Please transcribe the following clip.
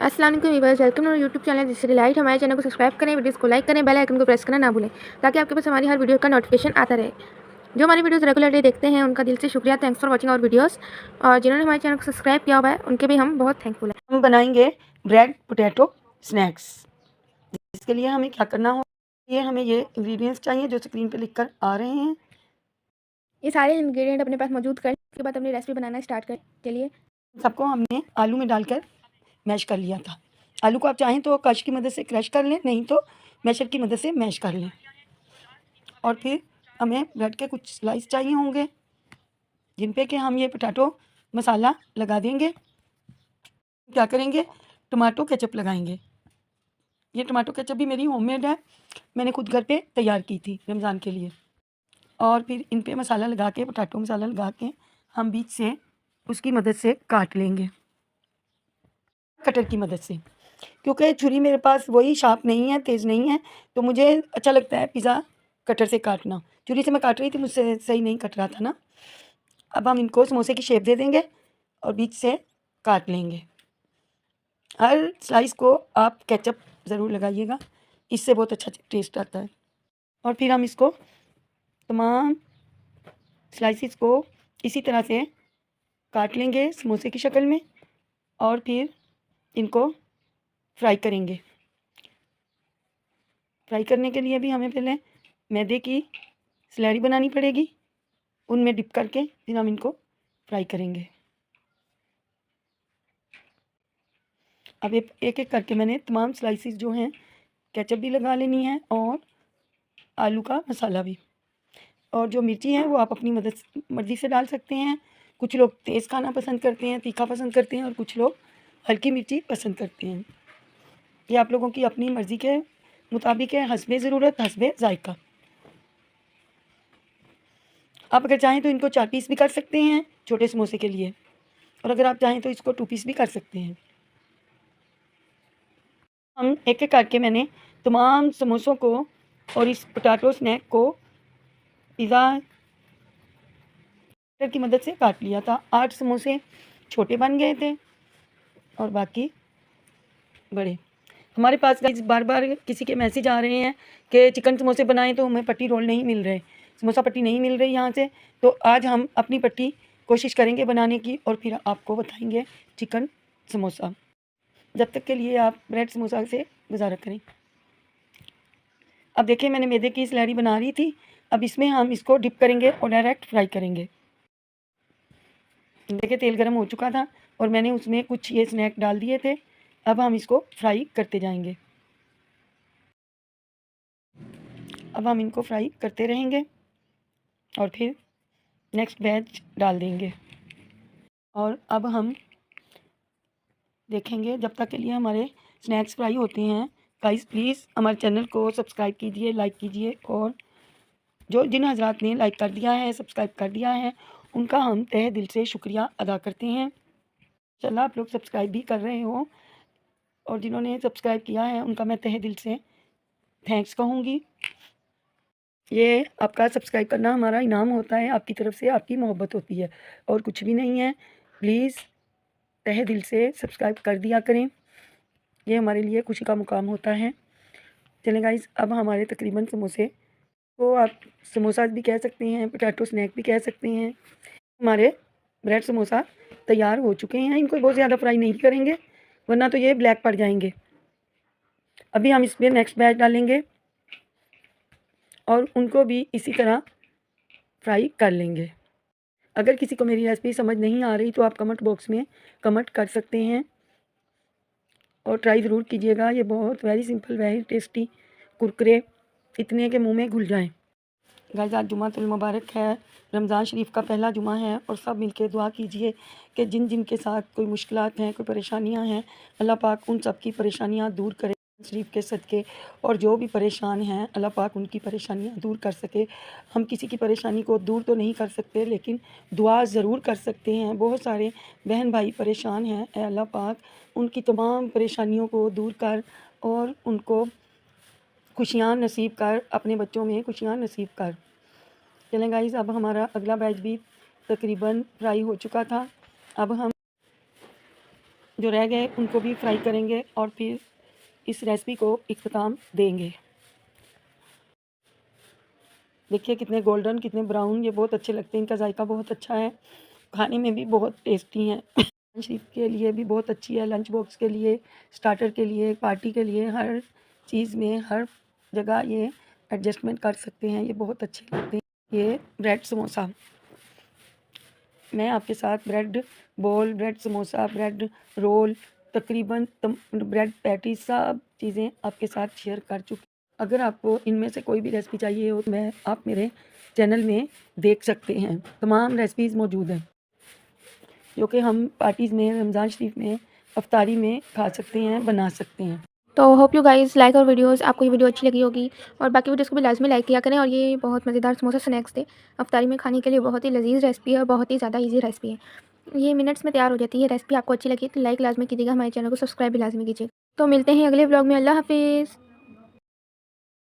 अस्सलाम वालेकुम viewers, welcome to YouTube channel जिससे डिलाइट। हमारे चैनल को सब्सक्राइब करें, वीडियोस को लाइक करें, बेल आइकन को प्रेस करना ना भूलें ताकि आपके पास हमारी हर वीडियो का नोटिफिकेशन आता रहे। जो हमारी वीडियोस रेगुलरली देखते हैं उनका दिल से शुक्रिया, thanks for watching our videos. और जिन्होंने हमारे चैनल को सब्सक्राइब किया हुआ है उनके भी हम बहुत थैंकफुल हैं। हम बनाएंगे ब्रेड पोटैटो स्नैक्स। इसके लिए हमें क्या करना हो, ये हमें ये इंग्रेडिएंट्स चाहिए जो स्क्रीन पे लिखकर आ रहे हैं। ये सारे इंग्रेडिएंट अपने पास मौजूद करें, उसके बाद अपनी रेसिपी बनाना स्टार्ट करें के लिए सबको हमने आलू में डालकर मैश कर लिया था। आलू को आप चाहें तो कश की मदद से क्रश कर लें, नहीं तो मैशर की मदद से मैश कर लें। और फिर हमें ब्रेड के कुछ स्लाइस चाहिए होंगे जिन पे कि हम ये पोटैटो मसाला लगा देंगे। क्या करेंगे, टमाटो केचप लगाएंगे। ये टमाटो केचप भी मेरी होममेड है, मैंने खुद घर पे तैयार की थी रमज़ान के लिए। और फिर इन पे मसाला लगा के, पोटैटो मसाला लगा के हम बीच से उसकी मदद से काट लेंगे, कटर की मदद से। क्योंकि छुरी मेरे पास वही शार्प नहीं है, तेज़ नहीं है, तो मुझे अच्छा लगता है पिज़्ज़ा कटर से काटना। छुरी से मैं काट रही थी, मुझसे सही नहीं कट रहा था ना। अब हम इनको समोसे की शेप दे देंगे और बीच से काट लेंगे। हर स्लाइस को आप केचप ज़रूर लगाइएगा, इससे बहुत अच्छा टेस्ट आता है। और फिर हम इसको तमाम स्लाइसिस को इसी तरह से काट लेंगे समोसे की शक्ल में और फिर इनको फ्राई करेंगे। फ्राई करने के लिए भी हमें पहले मैदे की स्लैरी बनानी पड़ेगी, उनमें डिप करके फिर हम इनको फ्राई करेंगे। अब एक एक करके मैंने तमाम स्लाइसिस जो हैं केचप भी लगा लेनी है और आलू का मसाला भी। और जो मिर्ची है वो आप अपनी मर्ज़ी से डाल सकते हैं। कुछ लोग तेज़ खाना पसंद करते हैं, तीखा पसंद करते हैं, और कुछ लोग हल्की मिर्ची पसंद करते हैं। ये आप लोगों की अपनी मर्ज़ी के मुताबिक है, हस्बे ज़रूरत हस्बे ज़ायक़ा। आप अगर चाहें तो इनको 4 पीस भी कर सकते हैं छोटे समोसे के लिए, और अगर आप चाहें तो इसको 2 पीस भी कर सकते हैं। हम एक एक करके मैंने तमाम समोसों को और इस पोटैटो स्नैक को पिज़्ज़ा की मदद से काट लिया था। 8 समोसे छोटे बन गए थे और बाकी बड़े। हमारे पास गाइस बार बार किसी के मैसेज आ रहे हैं कि चिकन समोसे बनाएं तो हमें पट्टी रोल नहीं मिल रहे, समोसा पट्टी नहीं मिल रही यहाँ से। तो आज हम अपनी पट्टी कोशिश करेंगे बनाने की और फिर आपको बताएंगे चिकन समोसा। जब तक के लिए आप ब्रेड समोसा से गुजारा करें। अब देखिए मैंने मैदे की स्लैरी बना रही थी, अब इसमें हम इसको डिप करेंगे और डायरेक्ट फ्राई करेंगे। देखिए तेल गर्म हो चुका था और मैंने उसमें कुछ ये स्नैक डाल दिए थे। अब हम इसको फ्राई करते जाएंगे। अब हम इनको फ्राई करते रहेंगे और फिर नेक्स्ट बैच डाल देंगे। और अब हम देखेंगे जब तक के लिए हमारे स्नैक्स फ्राई होते हैं। गाइस प्लीज़ हमारे चैनल को सब्सक्राइब कीजिए, लाइक कीजिए, और जो जिन हजरात ने लाइक कर दिया है, सब्सक्राइब कर दिया है, उनका हम तहे दिल से शुक्रिया अदा करते हैं। चला आप लोग सब्सक्राइब भी कर रहे हो, और जिन्होंने सब्सक्राइब किया है उनका मैं तहे दिल से थैंक्स कहूँगी। ये आपका सब्सक्राइब करना हमारा इनाम होता है, आपकी तरफ से आपकी मोहब्बत होती है और कुछ भी नहीं है। प्लीज़ तहे दिल से सब्सक्राइब कर दिया करें, ये हमारे लिए खुशी का मुकाम होता है। चलें गाइस, अब हमारे तकरीबन समोसे को आप समोसा भी कह सकते हैं, पोटैटो स्नैक भी कह सकते हैं, हमारे ब्रेड समोसा तैयार हो चुके हैं। इनको बहुत ज़्यादा फ्राई नहीं करेंगे वरना तो ये ब्लैक पड़ जाएंगे। अभी हम इसमें नेक्स्ट बैच डालेंगे और उनको भी इसी तरह फ्राई कर लेंगे। अगर किसी को मेरी रेसिपी समझ नहीं आ रही तो आप कमेंट बॉक्स में कमेंट कर सकते हैं और ट्राई ज़रूर कीजिएगा। ये बहुत very simple, very tasty Kurkure इतने के मुंह में घुल जाएं। गाइस आज जुमातुल मुबारक है, रमज़ान शरीफ का पहला जुमा है, और सब मिलके दुआ कीजिए कि जिन जिन के साथ कोई मुश्किलात हैं, कोई परेशानियां हैं, अल्लाह पाक उन सब की परेशानियां दूर करे शरीफ के सदके। और जो भी परेशान हैं अल्लाह पाक उनकी परेशानियां दूर कर सके। हम किसी की परेशानी को दूर तो नहीं कर सकते, लेकिन दुआ ज़रूर कर सकते हैं। बहुत सारे बहन भाई परेशान हैं, ऐ अल्लाह पाक उनकी तमाम परेशानियों को दूर कर और उनको खुशियाँ नसीब कर, अपने बच्चों में खुशियाँ नसीब कर। चलें गाइस, अब हमारा अगला बैच भी तकरीबन फ्राई हो चुका था। अब हम जो रह गए उनको भी फ्राई करेंगे और फिर इस रेसिपी को इख्तिताम देंगे। देखिए कितने गोल्डन, कितने ब्राउन, ये बहुत अच्छे लगते हैं, इनका जायका बहुत अच्छा है, खाने में भी बहुत टेस्टी हैं। शरीफ के लिए भी बहुत अच्छी है, लंच बॉक्स के लिए, स्टार्टर के लिए, पार्टी के लिए, हर चीज़ में हर जगह ये एडजस्टमेंट कर सकते हैं। ये बहुत अच्छे लगते हैं। ये ब्रेड समोसा, मैं आपके साथ bread ball, bread samosa, bread roll, तकरीबन ब्रेड पैटी सब चीज़ें आपके साथ शेयर कर चुकी। अगर आपको इनमें से कोई भी रेसिपी चाहिए हो तो आप मेरे चैनल में देख सकते हैं। तमाम रेसिपीज़ मौजूद हैं जो कि हम पार्टीज़ में, रमज़ान शरीफ में, अफ्तारी में खा सकते हैं, बना सकते हैं। तो होप यू गाइस लाइक और वीडियोस, आपको ये वीडियो अच्छी लगी होगी और बाकी वीडियोस को भी लाजमी लाइक किया करें। और ये बहुत मज़ेदार समोसा स्नैक्स थे, अफ्तारी में खाने के लिए बहुत ही लजीज रेसिपी है और बहुत ही ज़्यादा इजी रेसिपी है। ये मिनट्स में तैयार हो जाती है रेसिपी। आपको अच्छी लगी तो लाइक लाजमी कीजिएगा, हमारे चैनल को सब्सक्राइब भी लाजमी कीजिएगा। तो मिलते हैं अगले ब्लॉग में। अल्लाह हाफिज़।